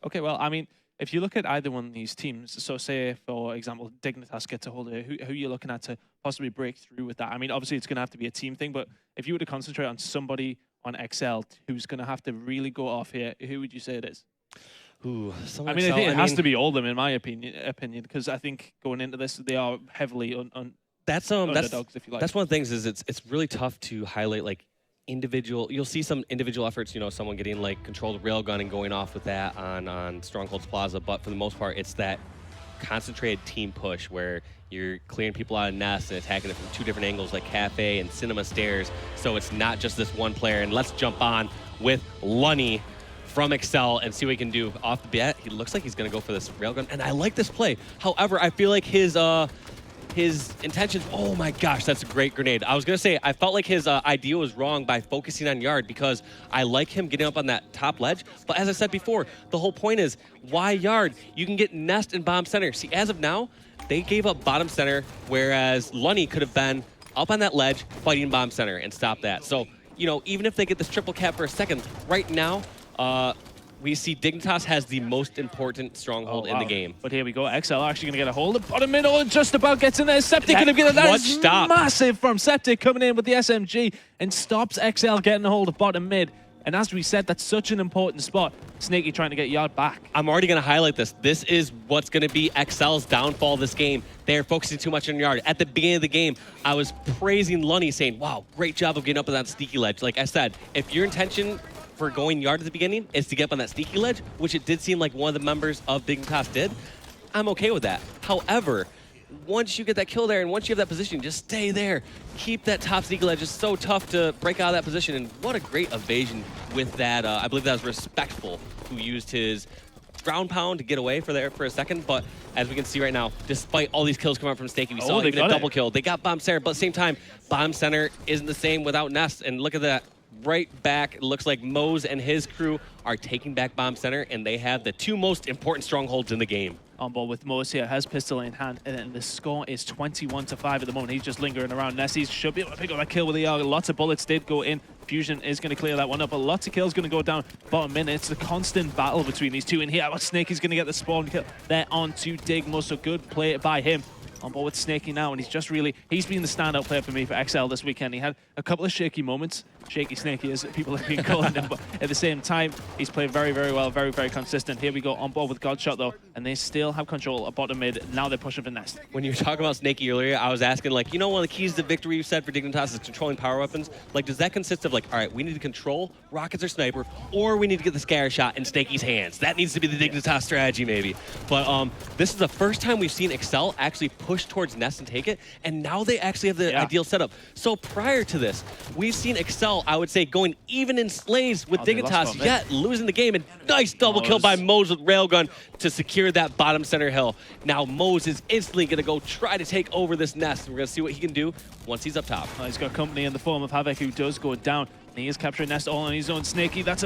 Okay, well, I mean, if you look at either one of these teams, so say, for example, Dignitas gets a hold of it, who are you looking at to possibly break through with that? I mean, obviously, it's going to have to be a team thing, but if you were to concentrate on somebody on XL who's going to have to really go off here, who would you say it is? Ooh, I mean, I think it has to be all of them, in my opinion, because I think going into this, they are heavily underdogs, if you like. That's one of the things is it's really tough to highlight like individual. You'll see some individual efforts, you know, someone getting like controlled railgun and going off with that on Strongholds Plaza, but for the most part, it's that concentrated team push where you're clearing people out of nests and attacking it from two different angles like Cafe and Cinema Stairs. So it's not just this one player. And let's jump on with Lunny from Excel and see what he can do off the bat. He looks like he's going to go for this railgun, and I like this play. However, I feel like his intentions, oh my gosh, that's a great grenade. I was going to say, I felt like his idea was wrong by focusing on Yard because I like him getting up on that top ledge. But as I said before, the whole point is, why Yard? You can get Nest and Bomb Center. See, as of now, they gave up bottom center, whereas Lunny could have been up on that ledge fighting Bomb Center and stop that. So, you know, even if they get this triple cap for a second, right now, we see Dignitas has the most important stronghold in the game. But here we go. XL actually going to get a hold of bottom middle and just about gets in there. Septic going to get it. That is massive from Septic coming in with the SMG and stops XL getting a hold of bottom mid. And as we said, that's such an important spot. Snaky trying to get Yard back. I'm already going to highlight this. This is what's going to be XL's downfall this game. They're focusing too much on Yard. At the beginning of the game, I was praising Lunny, saying, wow, great job of getting up on that sneaky ledge. Like I said, if your intention for going Yard at the beginning is to get up on that sneaky ledge, which it did seem like one of the members of Dignitas did, I'm okay with that. However, once you get that kill there and once you have that position, just stay there. Keep that top sneaky ledge. It's so tough to break out of that position, and what a great evasion with that. I believe that was Respectful who used his ground pound to get away for a second, but as we can see right now, despite all these kills coming out from Snaky, we saw even a double kill. They got Bomb Center, but at the same time, Bomb Center isn't the same without Nest, and look at that. Right back, it looks like Mose and his crew are taking back Bomb Center, and they have the two most important strongholds in the game. On ball with Mose here, has pistol in hand, and then the score is 21-5 at the moment. He's just lingering around. Nessie should be able to pick up that kill with the AR. Lots of bullets did go in. Fusion is going to clear that one up, but lots of kills going to go down bottom mid. It's a constant battle between these two. And here, Snake is going to get the spawn kill. They're on to Digmo, so good play by him. On board with Snaky now, and he's been the standout player for me for XL this weekend. He had a couple of shaky moments, shaky Snaky as people have been calling him, but at the same time, he's played very, very well, very, very consistent. Here we go, on board with Godshot though, and they still have control of bottom mid. Now they're pushing for Nest. When you were talking about Snaky earlier, I was asking, like, you know, one of the keys to victory you said for Dignitas is controlling power weapons. Like, does that consist of, like, all right, we need to control rockets or sniper, or we need to get the scatter shot in Snaky's hands? That needs to be the Dignitas strategy, maybe. But this is the first time we've seen Excel actually push towards Nest and take it, and now they actually have the ideal setup. So prior to this, we've seen Excel, I would say, going even in slays with Dignitas, yet losing the game. And nice double kill by Mose with Railgun to secure that bottom center hill. Now Mose is instantly going to go try to take over this Nest. We're going to see what he can do once he's up top. Well, he's got company in the form of Havoc, who does go down. He is capturing Nest all on his own. Snaky, that's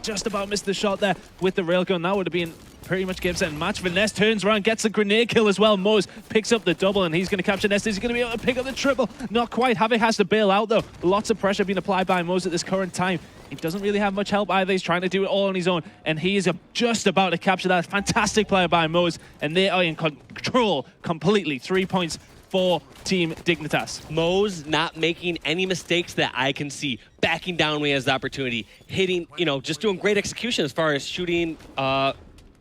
just about missed the shot there with the railgun. That would have been pretty much game, set, and match for Nest. Turns around, gets a grenade kill as well. Mose picks up the double, and he's going to capture Nest. Is he going to be able to pick up the triple? Not quite. Havoc has to bail out, though. Lots of pressure being applied by Mose at this current time. He doesn't really have much help either. He's trying to do it all on his own, and he is just about to capture that. Fantastic player by Mose, and they are in control completely. 3 points for Team Dignitas. Mose not making any mistakes that I can see. Backing down when he has the opportunity. Hitting, you know, just doing great execution as far as shooting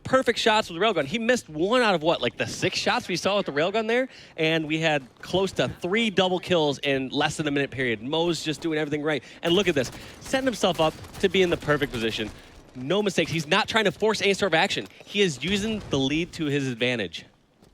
perfect shots with the railgun. He missed one out of what, like the 6 shots we saw with the railgun there? And we had close to 3 double kills in less than a minute period. Mose just doing everything right. And look at this, setting himself up to be in the perfect position. No mistakes. He's not trying to force any sort of action. He is using the lead to his advantage.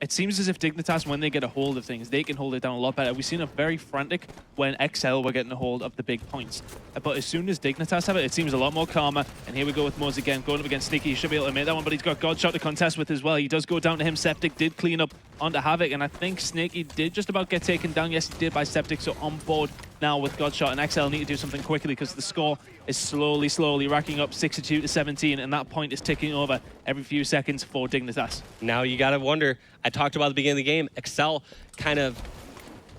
It seems as if Dignitas, when they get a hold of things, they can hold it down a lot better. We've seen it very frantic when XL were getting a hold of the big points. But as soon as Dignitas have it, it seems a lot more calmer. And here we go with Mose again, going up against Sneaky. He should be able to make that one, but he's got Godshot to contest with as well. He does go down to him. Septic did clean up onto Havoc, and I think Snaky did just about get taken down. Yes, he did by Septic, so on board now with Godshot, and XL need to do something quickly because the score is slowly racking up 62-17, and that point is ticking over every few seconds for Dignitas. Now you gotta wonder, I talked about at the beginning of the game, Excel kind of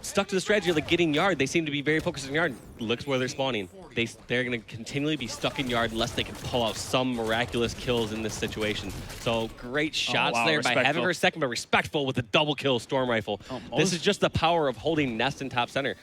stuck to the strategy of like getting Yard. They seem to be very focused on Yard. Looks where they're spawning. they're going to continually be stuck in yard unless they can pull out some miraculous kills in this situation. So great shots there by having her second, but respectful with a double kill storm rifle. This is just the power of holding Nest in top center.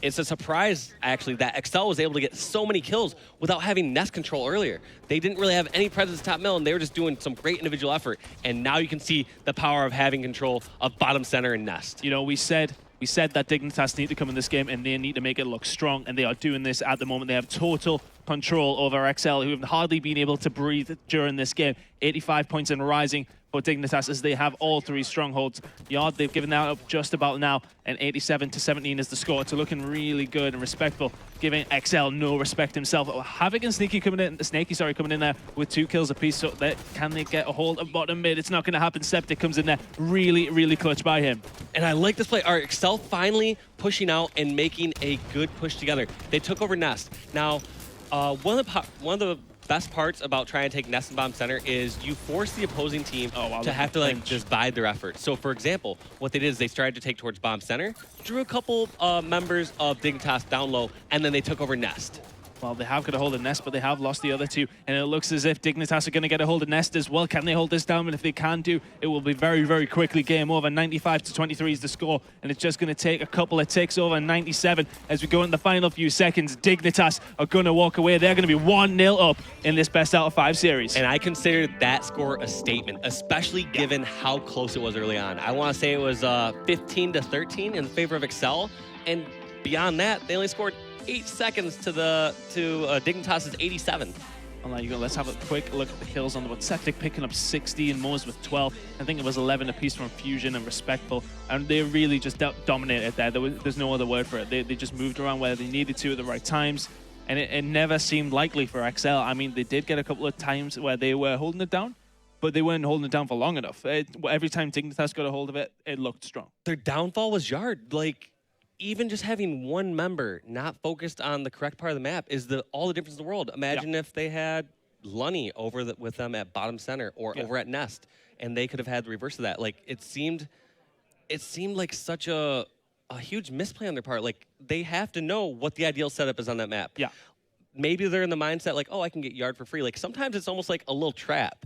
It's a surprise, actually, that Excel was able to get so many kills without having Nest control earlier. They didn't really have any presence top middle, and they were just doing some great individual effort. And now you can see the power of having control of bottom center and Nest. You know, we said that Dignitas need to come in this game and they need to make it look strong, and they are doing this at the moment. They have total control over XL, who have hardly been able to breathe during this game. 85 points and rising for Dignitas as they have all three strongholds. Yard, they've given that up just about now, and 87-17 is the score. It's looking really good and respectful, giving XL no respect himself. Havoc and Snaky coming in there with 2 kills apiece. So can they get a hold of bottom mid? It's not going to happen. Septic comes in there, really, really clutch by him. And I like this play. All right, XL finally pushing out and making a good push together. They took over Nest. Now, one of the best parts about trying to take Nest and bottom center is you force the opposing team to have to just bide their effort. So for example, what they did is they started to take towards bottom center, drew a couple members of Dignitas down low, and then they took over Nest. Well, they have got a hold of Nest, but they have lost the other 2, and it looks as if Dignitas are going to get a hold of Nest as well. Can they hold this down? And if they can do, it will be very, very quickly game over. 95-23 is the score, and it's just going to take a couple of ticks over. 97 as we go in the final few seconds. Dignitas are going to walk away. They're going to be 1-0 up in this best out of 5 series. And I consider that score a statement, especially given how close it was early on. I want to say it was 15-13 in favor of Excel, and beyond that, they only scored 8 seconds to Dignitas' 87. Let's have a quick look at the kills on the board. Septic picking up 60 and Mo's with 12. I think it was 11 apiece from Fusion and Respectful. And they really just dominated there. There's no other word for it. They just moved around where they needed to at the right times. And it never seemed likely for XL. I mean, they did get a couple of times where they were holding it down, but they weren't holding it down for long enough. Every time Dignitas got a hold of it, it looked strong. Their downfall was yard. Even just having one member not focused on the correct part of the map is all the difference in the world. Imagine if they had Lunny with them at bottom center or over at Nest, and they could have had the reverse of that. It seemed like such a huge misplay on their part. They have to know what the ideal setup is on that map. Yeah. Maybe they're in the mindset oh, I can get yard for free. Sometimes it's almost like a little trap.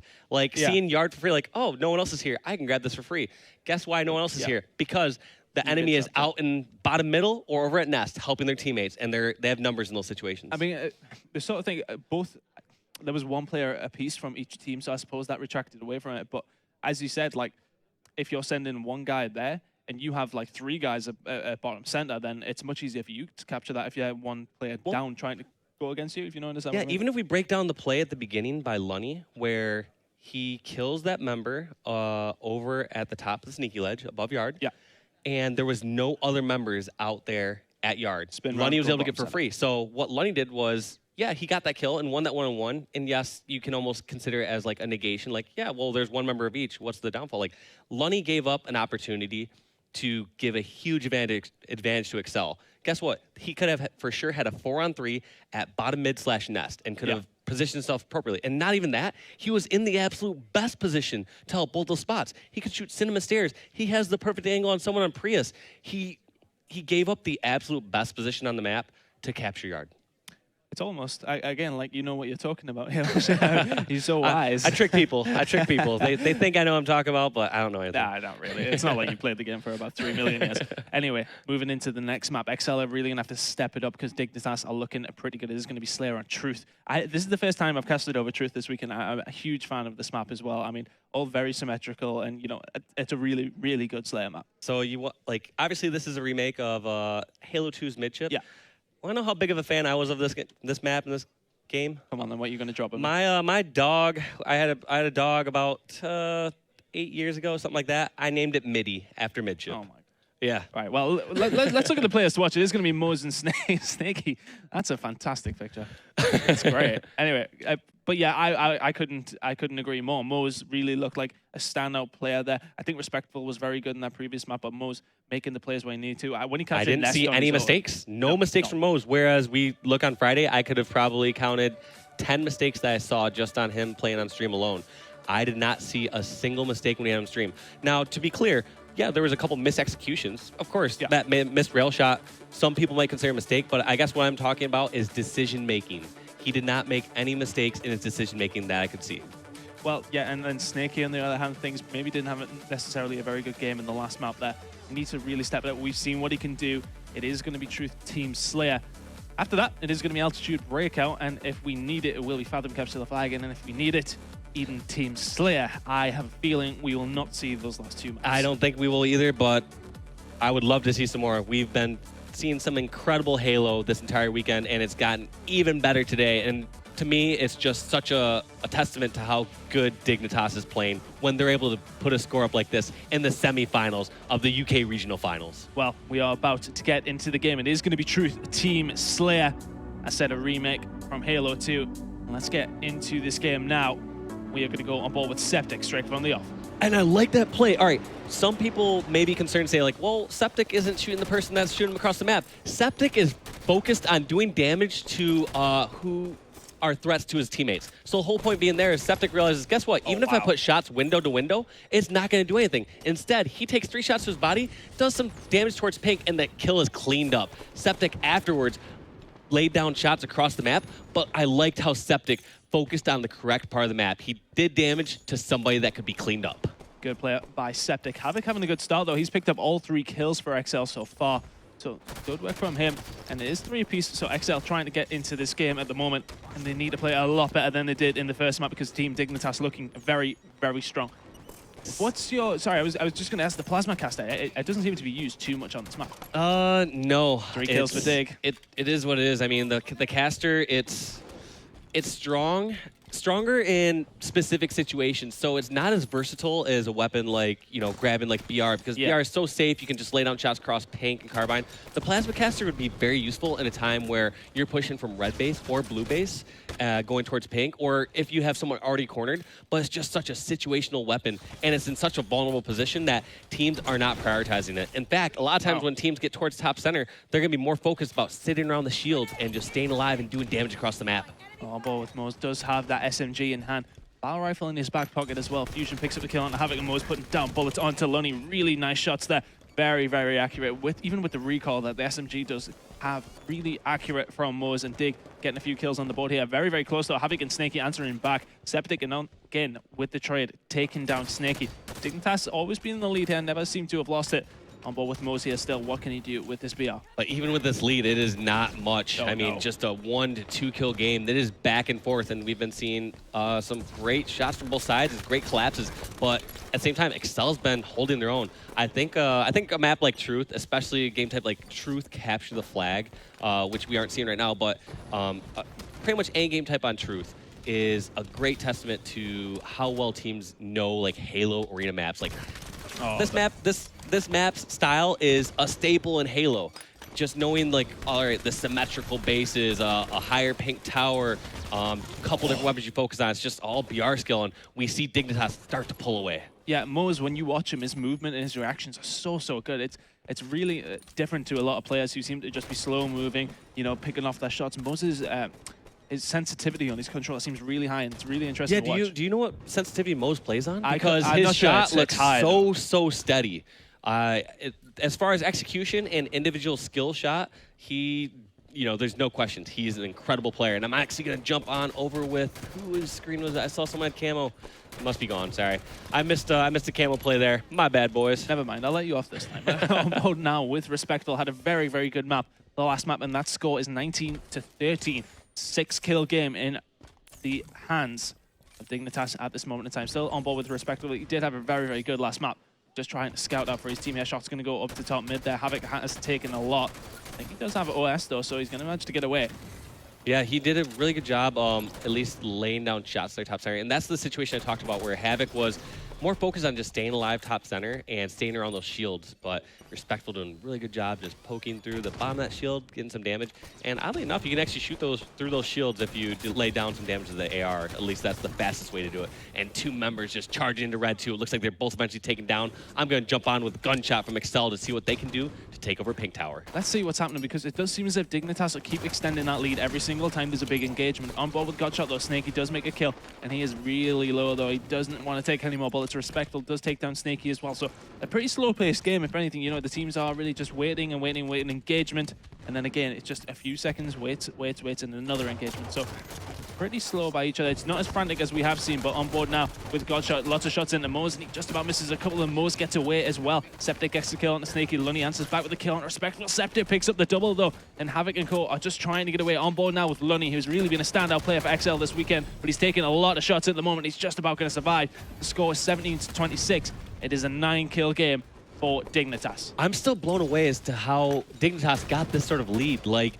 Seeing yard for free, oh, no one else is here. I can grab this for free. Guess why no one else is here? Because the enemy is out in bottom middle or over at Nest helping their teammates, and they have numbers in those situations. I mean, the sort of thing, there was one player apiece from each team, so I suppose that retracted away from it. But as you said, if you're sending one guy there and you have 3 guys at bottom center, then it's much easier for you to capture that if you have one player down trying to go against you, if you know what I'm saying. Yeah, even if we break down the play at the beginning by Lunny, where he kills that member over at the top of the sneaky ledge above yard. Yeah. And there was no other members out there at yard. Lunny was able to get for free. So what Lunny did was, he got that kill and won that one-on-one. And yes, you can almost consider it as a negation. Well, there's one member of each. What's the downfall? Lunny gave up an opportunity to give a huge advantage to Excel. Guess what? He could have for sure had a 4-on-3 at bottom mid / Nest and could have positioned himself appropriately. And not even that, he was in the absolute best position to help both those spots. He could shoot Cinema Stairs. He has the perfect angle on someone on Prius. He gave up the absolute best position on the map to capture yard. It's almost, again, you know what you're talking about. He's so wise. I trick people. They think I know what I'm talking about, but I don't know anything. Nah, I don't really. It's not like you played the game for about 3 million years. Anyway, moving into the next map. XL are really going to have to step it up because Dignitas are looking pretty good. This is going to be Slayer on Truth. This is the first time I've casted over Truth this week, and I'm a huge fan of this map as well. I mean, all very symmetrical, and, it's a really, really good Slayer map. So, obviously this is a remake of Halo 2's Midship. Yeah. Want to know how big of a fan I was of this map and this game? Come on, then. What are you going to drop him? My dog. I had a dog about 8 years ago, something like that. I named it Middy after Midship. Oh my. Yeah. All right. Well, let's look at the players to watch. It is going to be Mo's and Snaky. That's a fantastic picture. It's great. Anyway, but yeah, I couldn't agree more. Mo's really looked like a standout player there. I think Respectful was very good in that previous map, but Mo's making the plays where he needed to. When he I didn't see any mistakes. No mistakes from Mo's. Whereas we look on Friday, I could have probably counted 10 mistakes that I saw just on him playing on stream alone. I did not see a single mistake when he had him stream. Now, to be clear, Yeah, there was a couple mis-executions. Of course, Yeah. that missed rail shot, some people might consider a mistake, but I guess what I'm talking about is decision-making. He did not make any mistakes in his decision-making that I could see. Well, yeah, and then Snakey, on the other hand, things maybe didn't have necessarily a very good game in the last map there. He needs to really step it up. We've seen what he can do. It is going to be Truth Team Slayer. After that, it is going to be Altitude Breakout, and if we need it, it will be Fathom Capture the Flag, and if we need it, Eden Team Slayer. I have a feeling we will not see those last 2 maps. I don't think we will either, but I would love to see some more. We've been seeing some incredible Halo this entire weekend, and it's gotten even better today. And to me, it's just such a testament to how good Dignitas is playing when they're able to put a score up like this in the semifinals of the UK Regional Finals. Well, we are about to get into the game. It is going to be Truth Team Slayer. I said a remake from Halo 2. And let's get into this game now. We are going to go on board with Septic straight from the off. And I like that play. All right, some people may be concerned, say like, well, Septic isn't shooting the person that's shooting him across the map. Septic is focused on doing damage to who are threats to his teammates. So the whole point being there is Septic realizes, guess what? Even if I put shots window to window, it's not going to do anything. Instead, he takes 3 shots to his body, does some damage towards Pink, and that kill is cleaned up. Septic afterwards laid down shots across the map, but I liked how Septic focused on the correct part of the map. He did damage to somebody that could be cleaned up. Good play by Septic. Havoc having a good start, though. He's picked up all 3 kills for XL so far. So good work from him. And it is 3 apiece, so XL trying to get into this game at the moment. And they need to play a lot better than they did in the first map because Team Dignitas looking very, very strong. What's your... Sorry, I was just going to ask the Plasma Caster. It doesn't seem to be used too much on this map. No. 3 kills for Dig. It is what it is. I mean, the caster, it's stronger in specific situations, so it's not as versatile as a weapon like, you know, grabbing like BR, because BR is so safe, you can just lay down shots across Pink and Carbine. The Plasma Caster would be very useful in a time where you're pushing from red base or blue base, going towards Pink, or if you have someone already cornered, but it's just such a situational weapon, and it's in such a vulnerable position that teams are not prioritizing it. In fact, a lot of times when teams get towards top center, they're going to be more focused about sitting around the shields and just staying alive and doing damage across the map. On board with Moz, does have that SMG in hand. Battle rifle in his back pocket as well. Fusion picks up the kill on Havoc, and Moz putting down bullets onto Lunny. Really nice shots there. Very, very accurate. Even with the recall that the SMG does have, really accurate from Moz, and Dig getting a few kills on the board here. Very, very close though. Havoc and Snakey answering back. Septic and again with the trade, taking down Snakey. Dignitas always been in the lead here, never seemed to have lost it. On board with Moz here still. What can he do with this BR? But even with this lead, it is not much. I mean, just a 1 to 2 kill game that is back and forth, and we've been seeing some great shots from both sides, great collapses. But at the same time, Excel's been holding their own. I think a map like Truth, especially a game type like Truth Capture the Flag, which we aren't seeing right now, but pretty much any game type on Truth is a great testament to how well teams know like Halo arena maps. Like this map's style is a staple in Halo. Just knowing like, all right, the symmetrical bases, a higher Pink tower, couple different weapons you focus on. It's just all BR skill, and we see Dignitas start to pull away. Yeah, Moz, when you watch him, his movement and his reactions are so good. It's really different to a lot of players who seem to just be slow moving, you know, picking off their shots. And Moz's his sensitivity on his controller seems really high, and it's really interesting to watch. Do you know what sensitivity Moz plays on? Because his shot looks so steady. As far as execution and individual skill shot, there's no questions. He's an incredible player, and I'm actually going to jump on over with whose screen was that? I saw someone had camo. It must be gone. Sorry, I missed a camo play there. My bad, boys. Never mind. I'll let you off this time. On board now with Respectful had a very, very good map. The last map, and that score is 19 to 13. 6-kill game in the hands of Dignitas at this moment in time. Still on board with Respectful. He did have a very, very good last map. Just trying to scout out for his team here. Shot's going to go up to top mid there. Havoc has taken a lot. I think he does have OS though, so he's going to manage to get away. Yeah, he did a really good job at least laying down shots to their top center. And that's the situation I talked about where Havoc was more focused on just staying alive top center and staying around those shields. But Respectful doing a really good job just poking through the bottom of that shield, getting some damage. And oddly enough, you can actually shoot through those shields if you lay down some damage to the AR. At least that's the fastest way to do it. And 2 members just charging into red too. It looks like they're both eventually taken down. I'm going to jump on with Gunshot from Excel to see what they can do to take over Pink Tower. Let's see what's happening, because it does seem as if Dignitas will keep extending that lead every single time there's a big engagement. On board with Gunshot though, Snakey does make a kill, and he is really low though. He doesn't want to take any more bullets. to Respectful, does take down Snaky as well. So a pretty slow-paced game, if anything. You know, the teams are really just waiting and waiting, waiting, engagement. And then again, it's just a few seconds, wait, and another engagement. So pretty slow by each other. It's not as frantic as we have seen, but on board now with Godshot. Lots of shots into Moze, and he just about misses a couple, and Moze gets away as well. Septic gets the kill on the Snaky. Lunny answers back with the kill on Respectful. Septic picks up the double, though, and Havoc and Co are just trying to get away. On board now with Lunny, who's really been a standout player for XL this weekend, but he's taking a lot of shots at the moment. He's just about going to survive. The score is 17-26. It is a 9-kill game for Dignitas. I'm still blown away as to how Dignitas got this sort of lead. Like,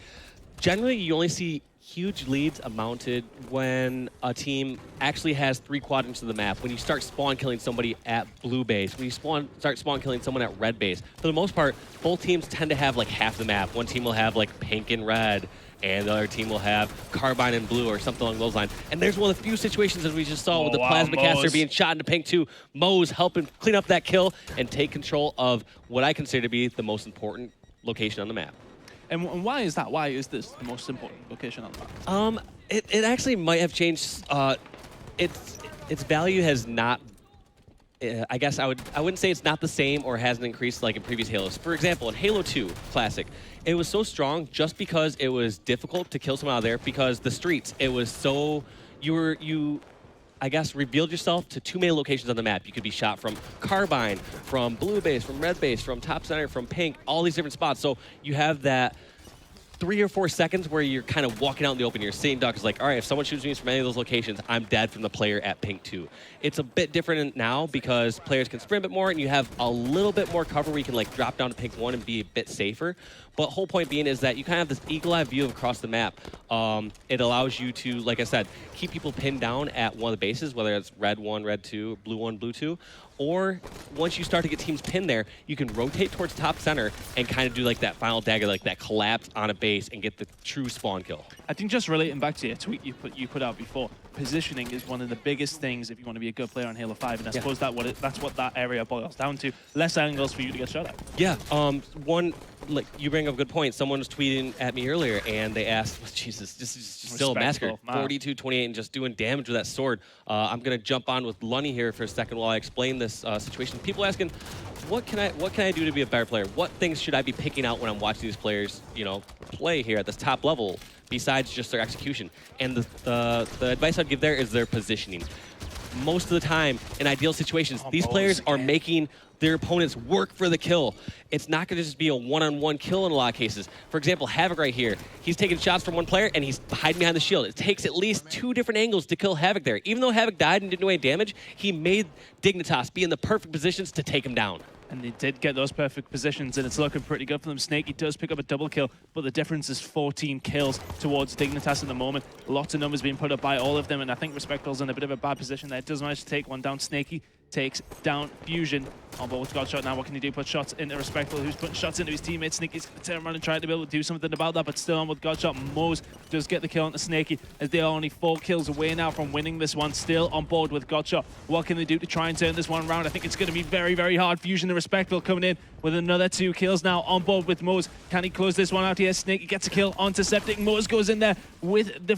generally, you only see huge leads amounted when a team actually has 3 quadrants of the map. When you start spawn killing somebody at blue base, when you start spawn killing someone at red base. For the most part, both teams tend to have like half the map. One team will have like pink and red, and the other team will have carbine and blue or something along those lines. And there's one of the few situations as we just saw with the plasma caster being shot into pink 2. Moze helping clean up that kill and take control of what I consider to be the most important location on the map. And why is that? Why is this the most important location on the map? It actually might have changed. Its value has not. I guess I wouldn't say it's not the same or hasn't increased like in previous Halos. For example, in Halo 2 Classic, it was so strong just because it was difficult to kill someone out of there, because the streets, it was so I guess, revealed yourself to too many locations on the map. You could be shot from carbine, from blue base, from red base, from top center, from pink, all these different spots. So you have that 3 or 4 seconds where you're kind of walking out in the open. You're seeing ducks like, all right, if someone shoots me from any of those locations, I'm dead from the player at pink 2. It's a bit different now because players can sprint a bit more and you have a little bit more cover where you can like drop down to pink 1 and be a bit safer. But whole point being is that you kind of have this eagle-eye view across the map. It allows you to, like I said, keep people pinned down at one of the bases, whether it's red 1, red 2, blue 1, blue 2. Or once you start to get teams pinned there, you can rotate towards top center and kind of do like that final dagger, like that collapse on a base and get the true spawn kill. I think just relating back to your tweet you put out before, positioning is one of the biggest things if you want to be a good player on Halo 5, and I suppose that's what that area boils down to. Less angles for you to get shot at. Yeah, like you bring up a good point. Someone was tweeting at me earlier and they asked, well, Jesus, this is just still a massacre. 42-28 and just doing damage with that sword. I'm gonna jump on with Lunny here for a second while I explain this situation. People asking, what can I do to be a better player? What things should I be picking out when I'm watching these players, you know, play here at this top level besides just their execution? And the advice I'd give there is their positioning. Most of the time, in ideal situations, these players are making their opponents work for the kill. It's not going to just be a one-on-one kill in a lot of cases. For example, Havoc right here, he's taking shots from one player and he's hiding behind the shield. It takes at least 2 different angles to kill Havoc there. Even though Havoc died and didn't do any damage, he made Dignitas be in the perfect positions to take him down. And they did get those perfect positions, and it's looking pretty good for them. Snaky does pick up a double kill, but the difference is 14 kills towards Dignitas at the moment. Lots of numbers being put up by all of them, and I think Respectful's in a bit of a bad position there. Does manage to take one down. Snaky takes down Fusion. On board with Godshot now. What can he do? Put shots into Respectful, who's putting shots into his teammates. Snaky's going to turn around and try to be able to do something about that, but still on with Godshot. Moze does get the kill onto Snaky, as they are only 4 kills away now from winning this one. Still on board with Godshot. What can they do to try and turn this one around? I think it's going to be very, very hard. Fusion and Respectful coming in with another 2 kills now on board with Moze. Can he close this one out here? Snaky gets a kill onto Septic. Moze goes in there with the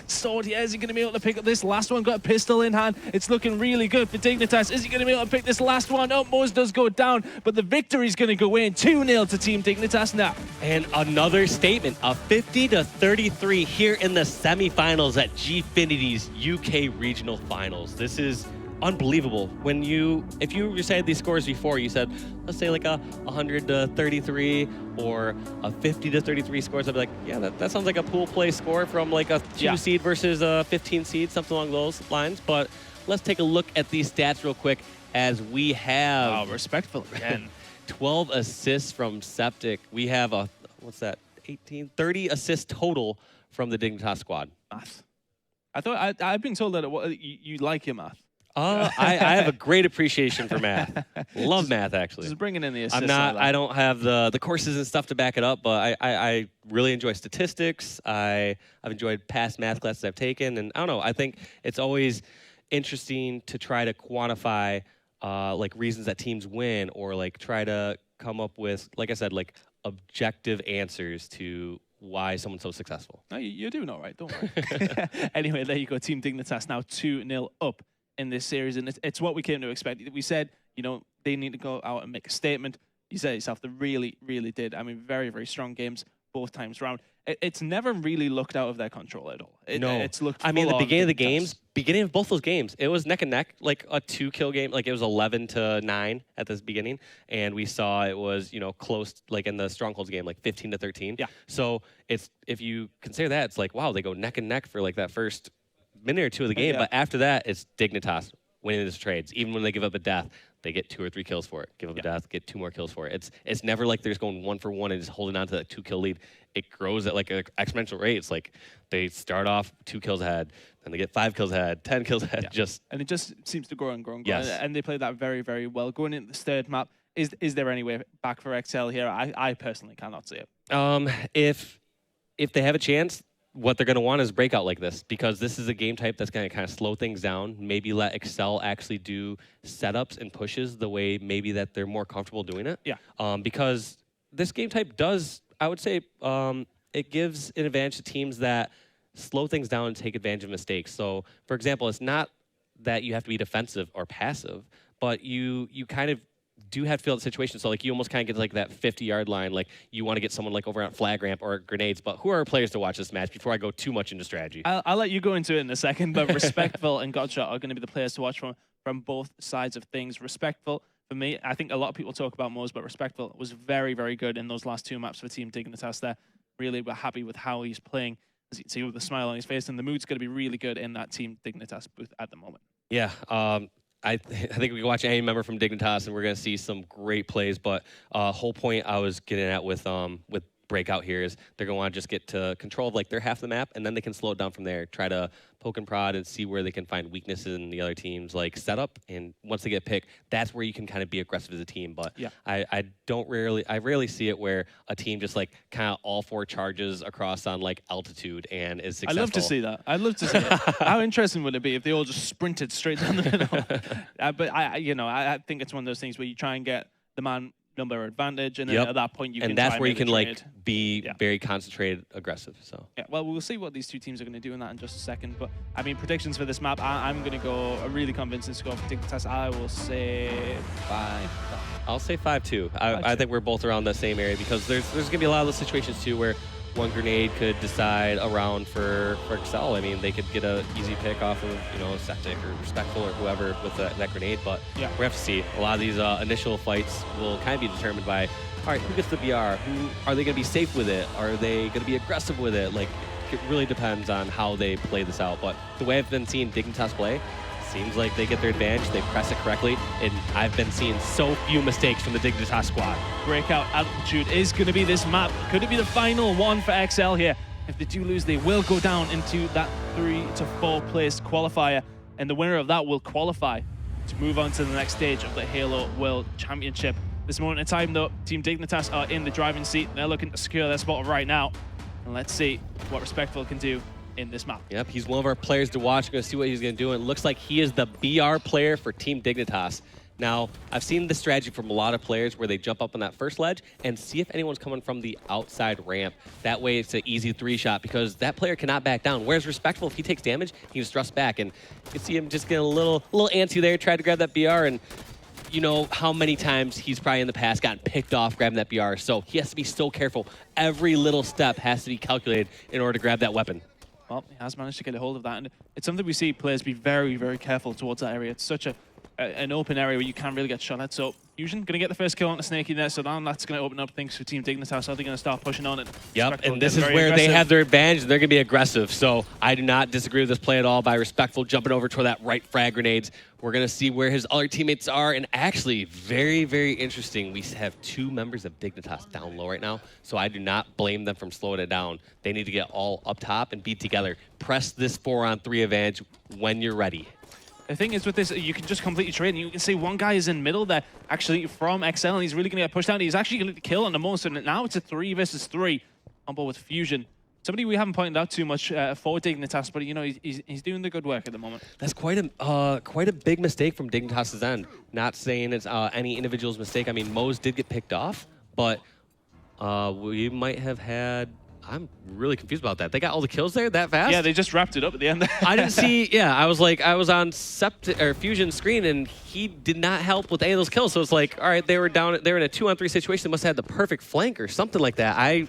sword. Yeah, is he going to be able to pick up this last one? Got a pistol in hand. It's looking really good for Dignitas. Is he going to be able to pick this last one up? Moze does go down, but the victory's going to go in 2-0 to Team Dignitas now. And another statement, a 50-33 here in the semifinals at Gfinity's UK Regional Finals. This is unbelievable. When if you said these scores before, you said, let's say like a 100-33 or a 50-33 scores, I'd be like, yeah, that sounds like a pool play score from like a 2 seed versus a 15 seed, something along those lines. But let's take a look at these stats real quick as we have Respectful again. 12 assists from Septic. We have a, what's that, 30 assists total from the Dignitas squad. Math. I've been told that you like your math. I have a great appreciation for math. Love math, actually. Just bringing in the assists. I don't have the courses and stuff to back it up, but I really enjoy statistics. I've enjoyed past math classes I've taken, and I don't know. I think it's always interesting to try to quantify like reasons that teams win, or like try to come up with, like I said, like objective answers to why someone's so successful. No, you're doing all right. Don't worry. Anyway, there you go. Team Dignitas now 2-0 up in this series, and it's what we came to expect. We said, you know, they need to go out and make a statement. You said it yourself, they really, really did. I mean, very, very strong games both times round. It's never really looked out of their control at all. It's looked. I mean, the beginning of the Dignitas. games, beginning of both those games, it was neck and neck, like a 2-kill game. Like it was 11-9 at this beginning, and we saw it was, you know, close, like in the Strongholds game, like 15-13. Yeah. So it's, if you consider that, it's like, wow, they go neck and neck for like that first minute or two of the game, but after that, it's Dignitas winning these trades. Even when they give up a death, they get 2 or 3 kills for it. Give up a death, get 2 more kills for it. It's never like they're just going 1 for 1 and just holding on to that 2-kill lead. It grows at like an exponential rate. It's like they start off 2 kills ahead, then they get 5 kills ahead, 10 kills ahead. And it just seems to grow and grow and grow. Yes. And they play that very, very well. Going into the third map, is there any way back for XL here? I personally cannot see it. If they have a chance, what they're going to want is breakout like this, because this is a game type that's going to kind of slow things down, maybe let Excel actually do setups and pushes the way maybe that they're more comfortable doing it. Yeah. Because this game type does, I would say, it gives an advantage to teams that slow things down and take advantage of mistakes. So, for example, it's not that you have to be defensive or passive, but you kind of do have to feel the situation. So like you almost kind of get to like that 50-yard line, like you want to get someone like over at flag ramp or grenades. But who are our players to watch this match before I go too much into strategy? I'll let you go into it in a second, but Respectful and Godshot are going to be the players to watch from both sides of things. Respectful, for me, I think a lot of people talk about Moz, but Respectful was very, very good in those last 2 maps for Team Dignitas there. Really, we're happy with how he's playing. As you can see with the smile on his face, and the mood's going to be really good in that Team Dignitas booth at the moment. Yeah, I think we can watch any member from Dignitas, and we're going to see some great plays. But whole point I was getting at with Breakout here is they're going to want to just get to control of like their half of the map, and then they can slow it down from there. Try to poke and prod and see where they can find weaknesses in the other team's like setup. And once they get picked, that's where you can kind of be aggressive as a team. But yeah. I rarely see it where a team just like kind of all 4 charges across on like altitude and is successful. I'd love to see that. I'd love to see it. How interesting would it be if they all just sprinted straight down the middle? But I think it's one of those things where you try and get the man number advantage, and then at that point you can. And that's try where you can like be very concentrated, aggressive. So yeah, well, we'll see what these 2 teams are going to do in that in just a second. But I mean, predictions for this map, I'm going to go a really convincing score for Dignitas. I will say 5. I'll say 5-2. I think we're both around the same area, because there's going to be a lot of those situations too where one grenade could decide a round for Excel. I mean, they could get an easy pick off of, Septic or Respectful or whoever with that grenade. But we have to see. A lot of these initial fights will kind of be determined by, all right, who gets the BR? Who are they going to be safe with it? Are they going to be aggressive with it? Like, it really depends on how they play this out. But the way I've been seeing Dignitas play, seems like they get their advantage, they press it correctly, and I've been seeing so few mistakes from the Dignitas squad. Breakout altitude is going to be this map. Could it be the final one for XL here? If they do lose, they will go down into that 3 to 4 place qualifier, and the winner of that will qualify to move on to the next stage of the Halo World Championship. This moment in time, though, Team Dignitas are in the driving seat. They're looking to secure their spot right now, and let's see what Respectful can do in this map. Yep, he's one of our players to watch. We're going to see what he's going to do. And it looks like he is the BR player for Team Dignitas. Now, I've seen this strategy from a lot of players where they jump up on that first ledge and see if anyone's coming from the outside ramp. That way, it's an easy 3-shot, because that player cannot back down. Whereas Respectful, if he takes damage, he just thrusts back. And you can see him just get a little antsy there, tried to grab that BR, and you know how many times he's probably in the past gotten picked off grabbing that BR. So he has to be so careful. Every little step has to be calculated in order to grab that weapon. Well, he has managed to get a hold of that, and it's something we see players be very, very careful towards that area. It's such an open area where you can't really get shot at. So Fusion going to get the first kill on the Snakey there, so now that's going to open up things for Team Dignitas. How they're going to start pushing on it. Yep, and this is where they have their advantage. They're going to be aggressive. So I do not disagree with this play at all by Respectful jumping over toward that right frag grenades. We're going to see where his other teammates are, and actually, very, very interesting. We have 2 members of Dignitas down low right now, so I do not blame them from slowing it down. They need to get all up top and be together. Press this 4-on-3 advantage when you're ready. The thing is with this, you can just completely trade, and you can see one guy is in middle there, actually from XL, and he's really going to get pushed out. He's actually going to kill on the most, and now it's a 3 versus 3 on board with Fusion. Somebody we haven't pointed out too much for Dignitas, but he's doing the good work at the moment. That's quite a big mistake from Dignitas' end. Not saying it's any individual's mistake. I mean, Moz did get picked off, but we might have had I'm really confused about that. They got all the kills there that fast? Yeah, they just wrapped it up at the end. I didn't see. Yeah, I was on Fusion's screen, and he did not help with any of those kills. So it's like, all right, they were in a 2-on-3 situation. They must have had the perfect flank or something like that. I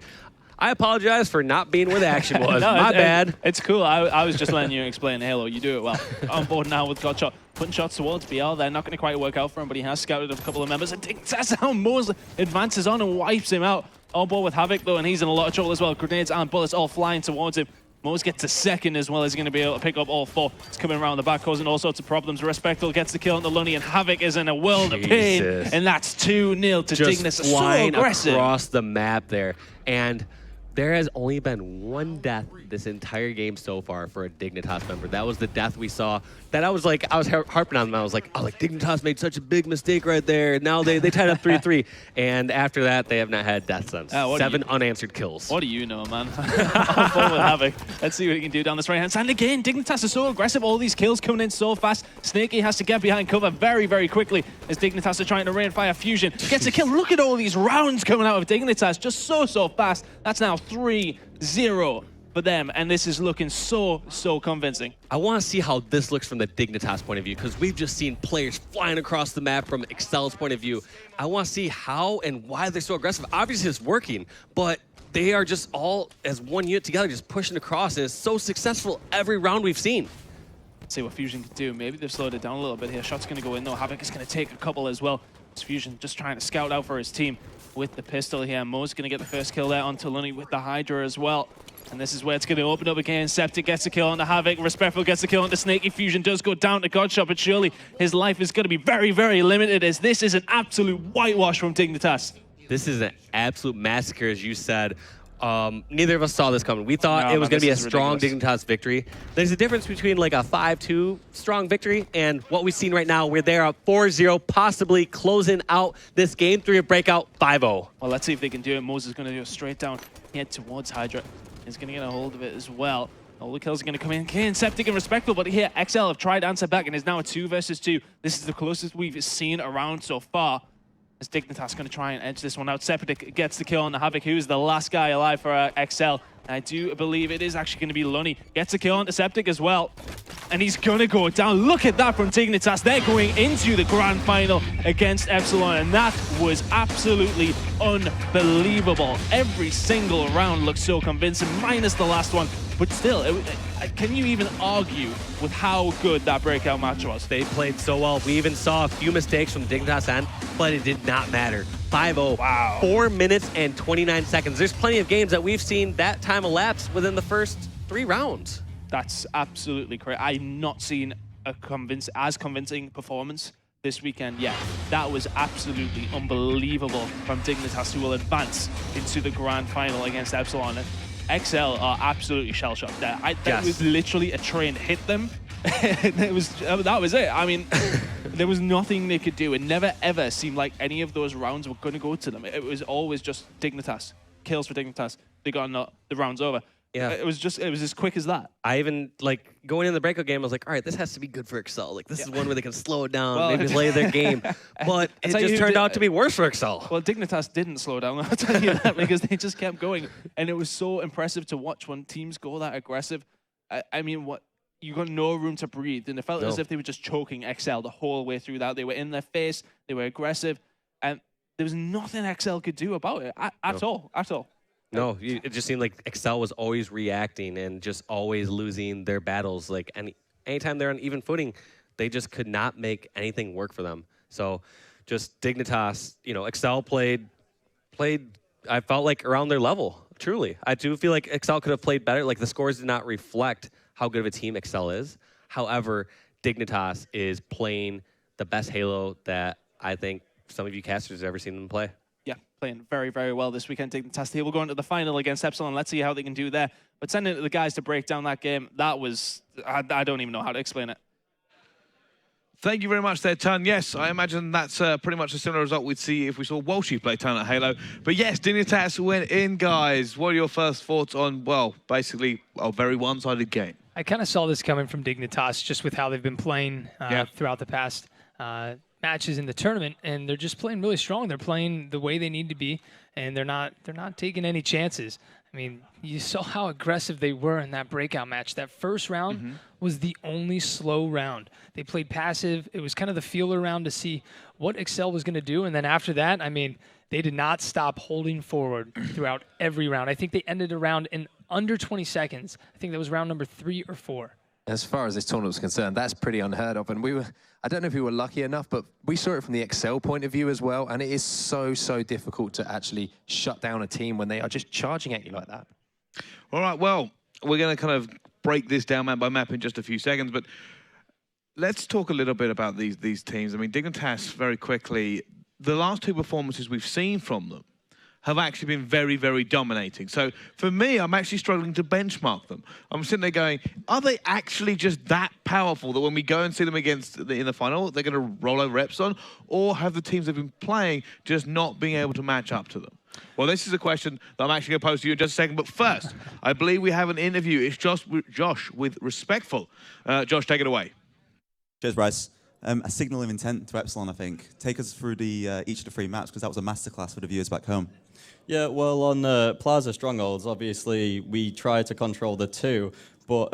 apologize for not being where the action was. No, My bad. It's cool. I was just letting you explain Halo. You do it well. On board now with Godshot. Putting shots towards BL. They're not going to quite work out for him, but he has scouted a couple of members. And that's how Mo's advances on and wipes him out. On board with Havoc, though, and he's in a lot of trouble as well. Grenades and bullets all flying towards him. Mose gets a second as well. He's going to be able to pick up all 4. It's coming around the back, causing all sorts of problems. Respectful gets the kill on the Lunny, and Havoc is in a world of pain. And that's 2-0 to Dignitas. Just flying so aggressive across the map there. And there has only been one death this entire game so far for a Dignitas member. That was the death we saw. That I was harping on them. I was like, Dignitas made such a big mistake right there. Now they tied up 3-3. And after that, they have not had death since. 7 unanswered kills. What do you know, man? On board with Havoc. Let's see what he can do down this right-hand side. And again, Dignitas is so aggressive. All these kills coming in so fast. Snaky has to get behind cover very, very quickly as Dignitas are trying to rain fire. Fusion gets a kill. Look at all these rounds coming out of Dignitas. Just so fast. That's now 3-0 for them, and this is looking so convincing. I want to see how this looks from the Dignitas point of view, because we've just seen players flying across the map from Excel's point of view. I want to see how and why they're so aggressive. Obviously, it's working, but they are just all as one unit together, just pushing across, and it's so successful every round we've seen. Let's see what Fusion can do. Maybe they've slowed it down a little bit here. Shot's going to go in, though. Havoc is going to take a couple as well. It's Fusion just trying to scout out for his team with the pistol here. Mo's going to get the first kill there on Tuluni with the Hydra as well. And this is where it's going to open up again. Septic gets the kill on the Havoc. Respectful gets the kill on the Snaky. Fusion does go down to Godshot, but surely his life is going to be very, very limited, as this is an absolute whitewash from Dignitas. This is an absolute massacre, as you said. Neither of us saw this coming. We thought it was going to be a strong Dignitas victory. There's a difference between like a 5-2 strong victory and what we've seen right now, where they're up 4-0, possibly closing out this game 3 of breakout 5-0. Well, let's see if they can do it. Moses is going to do it straight down, head towards Hydra. He's going to get a hold of it as well. All the kills are going to come in. Kane, Septic, and Respectful, but here XL have tried to answer back, and it's now a 2 versus 2. This is the closest we've seen around so far. As Dignitas going to try and edge this one out. Septic gets the kill on the Havoc, who is the last guy alive for XL. And I do believe it is actually going to be Lunny. Gets a kill on the Septic as well. And he's going to go down. Look at that from Dignitas. They're going into the grand final against Epsilon, and that was absolutely unbelievable. Every single round looked so convincing, minus the last one. But still, can you even argue with how good that breakout match was? They played so well. We even saw a few mistakes from Dignitas end, but it did not matter. 5-0. Wow. 4 minutes and 29 seconds. There's plenty of games that we've seen that time elapse within the first 3 rounds. That's absolutely correct. I've not seen a as convincing performance this weekend yet. That was absolutely unbelievable from Dignitas, who will advance into the grand final against Epsilon. And XL are absolutely shell-shocked there. That was literally a train hit them. That was it. I mean, there was nothing they could do. It never, ever seemed like any of those rounds were going to go to them. It was always just Dignitas. Kills for Dignitas. They got the rounds over. Yeah. It was as quick as that. I even, going in the breakout game, I was like, all right, this has to be good for Excel. This is one where they can slow it down, maybe play their game. But it just turned out to be worse for Excel. Well, Dignitas didn't slow down, I'll tell you that, because they just kept going. And it was so impressive to watch when teams go that aggressive. I mean, you got no room to breathe. And it felt as if they were just choking XL the whole way through that. They were in their face. They were aggressive. And there was nothing XL could do about it at all. No, it just seemed like Excel was always reacting and just always losing their battles. Anytime they're on even footing, they just could not make anything work for them. So just Dignitas, Excel played, I felt like around their level, truly. I do feel like Excel could have played better. The scores did not reflect how good of a team Excel is. However, Dignitas is playing the best Halo that I think some of you casters have ever seen them play. Yeah, playing very, very well this weekend. Dignitas, they will go into the final against Epsilon. Let's see how they can do there. But sending it to the guys to break down that game, that was, I don't even know how to explain it. Thank you very much there, Tan. Yes, I imagine that's pretty much a similar result we'd see if we saw Walshy play Tan at Halo. But yes, Dignitas went in, guys. What are your first thoughts on, well, basically a very one-sided game? I kind of saw this coming from Dignitas just with how they've been playing throughout the past matches in the tournament, and they're just playing really strong. They're playing the way they need to be, and they're not taking any chances. I mean, you saw how aggressive they were in that breakout match. That first round was the only slow round. They played passive. It was kind of the feeler round to see what Excel was going to do. And then after that, I mean, they did not stop holding forward throughout every round. I think they ended a round in under 20 seconds. I think that was round number 3 or 4. As far as this tournament was concerned, that's pretty unheard of. And I don't know if we were lucky enough, but we saw it from the Excel point of view as well. And it is so, so difficult to actually shut down a team when they are just charging at you like that. All right, well, we're going to kind of break this down map by map in just a few seconds, but let's talk a little bit about these teams. I mean, Dignitas, very quickly, the last 2 performances we've seen from them have actually been very, very dominating. So for me, I'm actually struggling to benchmark them. I'm sitting there going, are they actually just that powerful that when we go and see them in the final, they're going to roll over Epsilon? Or have the teams they've been playing just not being able to match up to them? Well, this is a question that I'm actually going to pose to you in just a second. But first, I believe we have an interview. It's Josh with Respectful. Josh, take it away. Cheers, Bryce. A signal of intent to Epsilon, I think. Take us through each of the 3 maps, because that was a masterclass for the viewers back home. Yeah, well, on Plaza Strongholds, obviously, we try to control the 2. But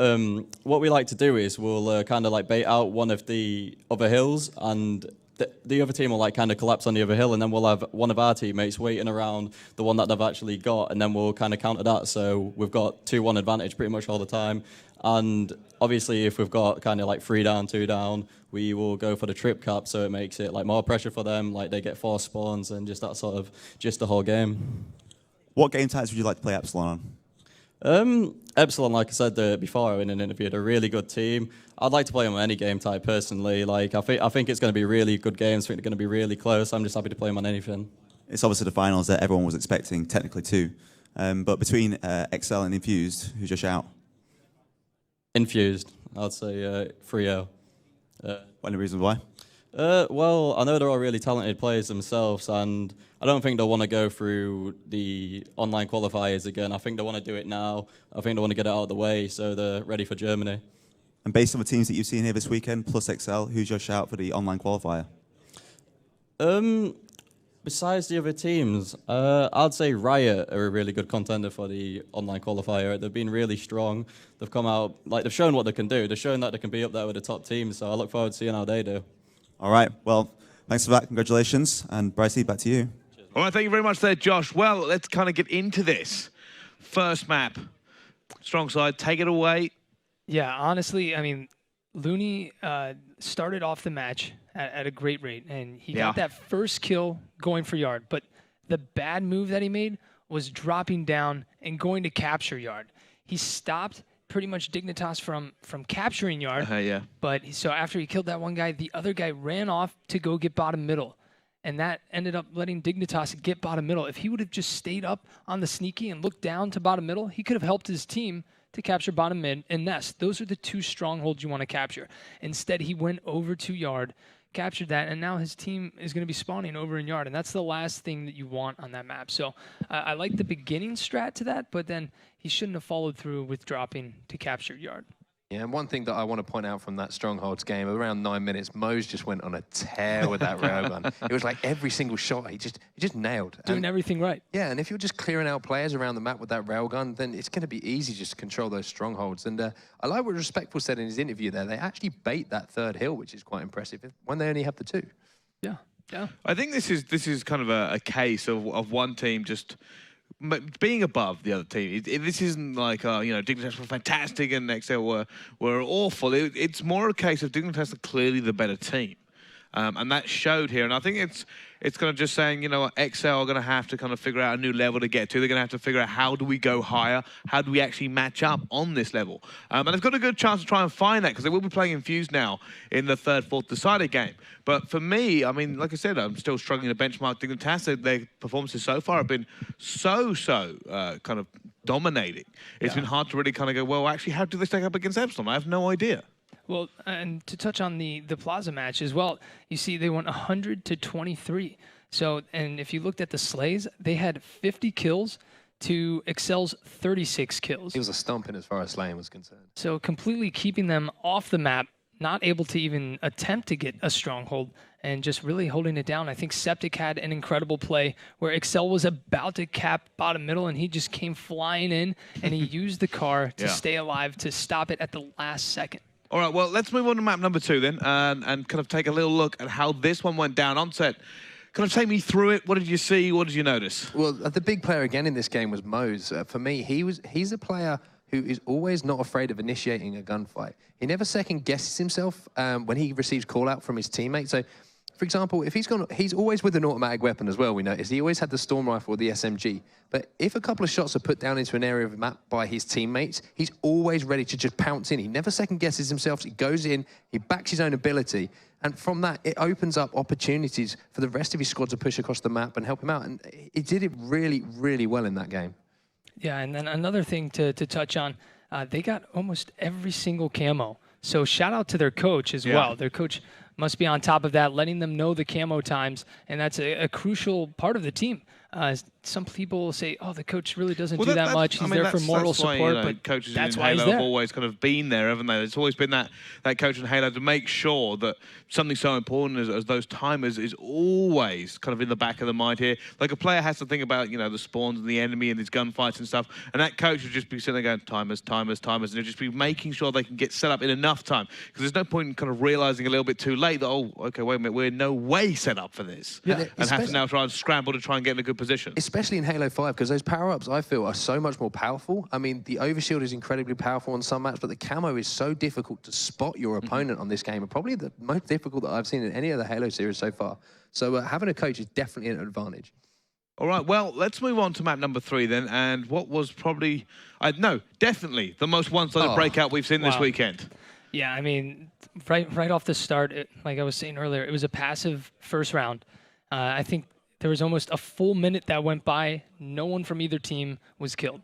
what we like to do is we'll kind of like bait out one of the other hills, and the other team will like kind of collapse on the other hill, and then we'll have one of our teammates waiting around the one that they've actually got, and then we'll kind of counter that. So we've got 2-1 advantage pretty much all the time. And obviously, if we've got kind of like 3 down, 2 down, we will go for the trip cap, so it makes it like more pressure for them, like they get 4 spawns and just that sort of, just the whole game. What game types would you like to play Epsilon on? Epsilon, like I said before in an interview, they're a really good team. I'd like to play them on any game type personally. Like I think it's going to be really good games. I think they're going to be really close. I'm just happy to play them on anything. It's obviously the finals that everyone was expecting, technically too. But between Excel and Infused, who's your shout? Infused, I'd say 3-0. Any reason why? Well, I know they're all really talented players themselves, and I don't think they'll want to go through the online qualifiers again. I think they want to do it now. I think they want to get it out of the way, so they're ready for Germany. And based on the teams that you've seen here this weekend, plus Excel, who's your shout for the online qualifier? Besides the other teams, I'd say Riot are a really good contender for the online qualifier. They've been really strong. They've come out, like they've shown what they can do. They've shown that they can be up there with the top teams, so I look forward to seeing how they do. All right, well, thanks for that. Congratulations. And Brycey, back to you. Cheers, All right, thank you very much there, Josh. Well, let's kind of get into this. First map, strong side, take it away. Yeah, honestly, I mean, Looney started off the match at a great rate, and he got that first kill going for Yard. But the bad move that he made was dropping down and going to capture Yard. He stopped pretty much Dignitas from capturing Yard. But so after he killed that one guy, the other guy ran off to go get bottom middle. And that ended up letting Dignitas get bottom middle. If he would have just stayed up on the sneaky and looked down to bottom middle, he could have helped his team to capture bottom mid and nest. Those are the 2 strongholds you want to capture. Instead, he went over to Yard, captured that, and now his team is going to be spawning over in Yard, and that's the last thing that you want on that map. So I like the beginning strat to that, but then he shouldn't have followed through with dropping to capture Yard. Yeah, and one thing that I want to point out from that Strongholds game, around 9 minutes, Mose just went on a tear with that railgun. It was like every single shot he just nailed. Doing everything right. Yeah, and if you're just clearing out players around the map with that railgun, then it's going to be easy just to control those strongholds. And I like what Respectful said in his interview there. They actually bait that 3rd hill, which is quite impressive, when they only have the 2. Yeah, yeah. I think this is kind of a case of one team just being above the other team. This isn't like, you know, Dignitas were fantastic and Excel were awful. It's more a case of Dignitas are clearly the better team. And that showed here. And I think it's kind of just saying, you know what, Excel are going to have to kind of figure out a new level to get to. They're going to have to figure out how do we go higher? How do we actually match up on this level? And they've got a good chance to try and find that because they will be playing Infused now in the 3rd, 4th decided game. But for me, I mean, like I said, I'm still struggling to benchmark Dignitas. Their performances so far have been so kind of dominating. It's been hard to really kind of go, well, actually, how do they stack up against Epsilon? I have no idea. Well, and to touch on the Plaza match as well, you see they went 100-23. So, and if you looked at the Slays, they had 50 kills to Excel's 36 kills. He was a stomping as far as slaying was concerned. So completely keeping them off the map, not able to even attempt to get a stronghold and just really holding it down. I think Septic had an incredible play where Excel was about to cap bottom middle and he just came flying in and he used the car to stay alive to stop it at the last second. All right, well, let's move on to map number 2 then and kind of take a little look at how this one went down. Onset, kind of take me through it. What did you see? What did you notice? Well, the big player again in this game was Mose. For me, he's a player who is always not afraid of initiating a gunfight. He never second guesses himself when he receives call out from his teammates. So, for example, if he's always with an automatic weapon as well, we noticed. He always had the storm rifle or the SMG. But if a couple of shots are put down into an area of the map by his teammates, he's always ready to just pounce in. He never second guesses himself. He goes in, he backs his own ability. And from that, it opens up opportunities for the rest of his squad to push across the map and help him out. And he did it really, really well in that game. Yeah, and then another thing to touch on, they got almost every single camo. So shout out to their coach as well. Their coach must be on top of that, letting them know the camo times, and that's a crucial part of the team. Some people say, oh, the coach really doesn't do that much. He's there for moral support, but coaches that's in why he's Halo there. have always kind of been there, haven't they? It's always been that coach in Halo to make sure that something so important as those timers is always kind of in the back of the mind here. Like a player has to think about, the spawns and the enemy and his gunfights and stuff, and that coach would just be sitting there going, timers, timers, timers, and he'd just be making sure they can get set up in enough time. Because there's no point in kind of realizing a little bit too late that, oh, okay, wait a minute, we're in no way set up for this. Yeah. And have to now try and scramble to try and get in a good position. Especially in Halo 5, because those power-ups, I feel, are so much more powerful. I mean, the overshield is incredibly powerful on some maps, but the camo is so difficult to spot your opponent on this game, and probably the most difficult that I've seen in any of the Halo series so far. So having a coach is definitely an advantage. All right, well, let's move on to map number 3 then, and what was probably, definitely the most one-sided breakout we've seen this weekend. Yeah, I mean, right off the start, like I was saying earlier, it was a passive first round. I think there was almost a full minute that went by. No one from either team was killed.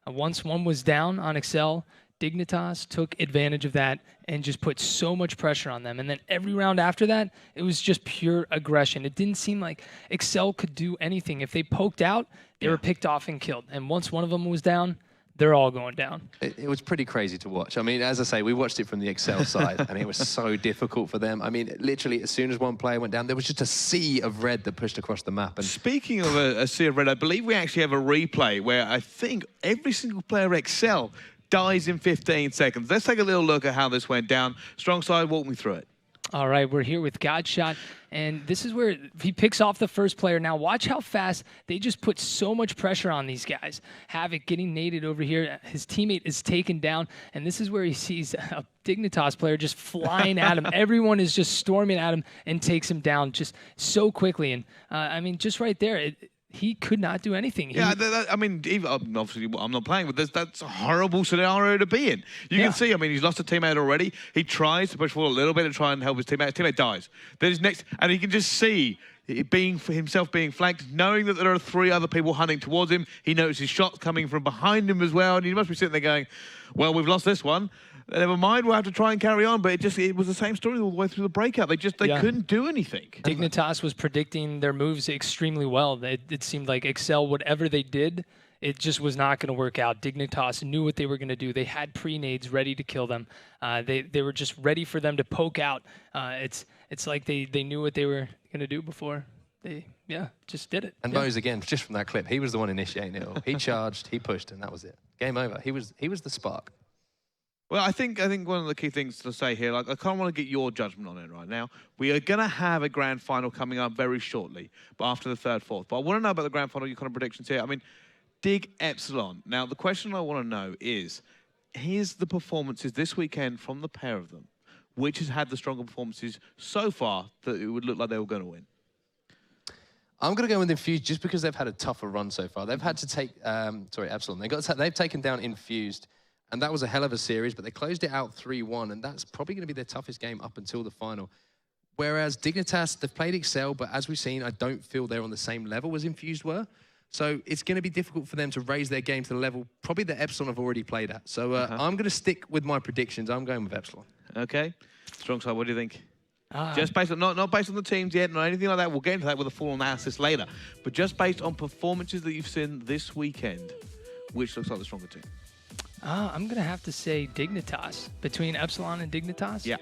Once one was down on Excel, Dignitas took advantage of that and just put so much pressure on them. And then every round after that, it was just pure aggression. It didn't seem like Excel could do anything. If they poked out, they were picked off and killed. And once one of them was down, they're all going down. It was pretty crazy to watch. I mean, as I say, we watched it from the Excel side, and it was so difficult for them. I mean, literally, as soon as one player went down, there was just a sea of red that pushed across the map. And speaking of a sea of red, I believe we actually have a replay where I think every single player Excel dies in 15 seconds. Let's take a little look at how this went down. Strong side, walk me through it. All right, we're here with Godshot, and this is where he picks off the first player. Now watch how fast they just put so much pressure on these guys. Havoc getting naded over here. His teammate is taken down, and this is where he sees a Dignitas player just flying at him. Everyone is just storming at him and takes him down just so quickly. And I mean, just right there, he could not do anything. I mean, obviously I'm not playing, but that's a horrible scenario to be in. You can see, I mean, he's lost a teammate already. He tries to push forward a little bit and try and help his teammate. His teammate dies. Then his next, and he can just see himself being flanked, knowing that there are 3 other people hunting towards him. He notices shots coming from behind him as well, and he must be sitting there going, well, we've lost this one. Never mind, we'll have to try and carry on. But it was the same story all the way through the breakout. They couldn't do anything. Dignitas was predicting their moves extremely well. It seemed like Excel, whatever they did, it just was not going to work out. Dignitas knew what they were going to do. They had pre-nades ready to kill them. They were just ready for them to poke out. It's like they knew what they were going to do before they just did it. And Mose, again, just from that clip, he was the one initiating it all. He charged, he pushed, and that was it. Game over. He was the spark. Well, I think one of the key things to say here, like I kind of want to get your judgment on it right now. We are going to have a grand final coming up very shortly, but after the 3rd, 4th. But I want to know about the grand final, your kind of predictions here. I mean, Dig Epsilon. Now, the question I want to know is, here's the performances this weekend from the pair of them, which has had the stronger performances so far that it would look like they were going to win. I'm going to go with Infused just because they've had a tougher run so far. They've had to take, Epsilon. They've taken down Infused. And that was a hell of a series, but they closed it out 3-1, and that's probably going to be their toughest game up until the final. Whereas Dignitas, they've played Excel, but as we've seen, I don't feel they're on the same level as Infused were. So it's going to be difficult for them to raise their game to the level probably that Epsilon have already played at. So I'm going to stick with my predictions. I'm going with Epsilon. Okay. Strong side, what do you think? Just based on, not based on the teams yet, not anything like that. We'll get into that with a full analysis later. But just based on performances that you've seen this weekend, which looks like the stronger team? I'm going to have to say Dignitas. Between Epsilon and Dignitas? Yeah.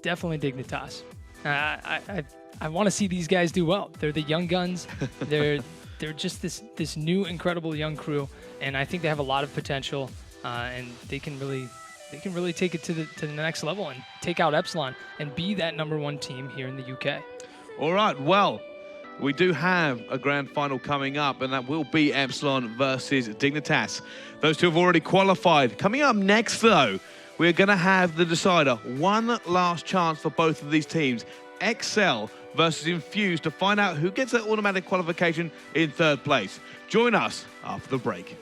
definitely Dignitas. I want to see these guys do well. They're the young guns. They're just this new incredible young crew, and I think they have a lot of potential, and they can really take it to the next level and take out Epsilon and be that #1 team here in the UK. All right, well, we do have a grand final coming up, and that will be Epsilon versus Dignitas. Those two have already qualified. Coming up next, though, we're going to have the decider. One last chance for both of these teams. Excel versus Infuse to find out who gets that automatic qualification in 3rd place. Join us after the break.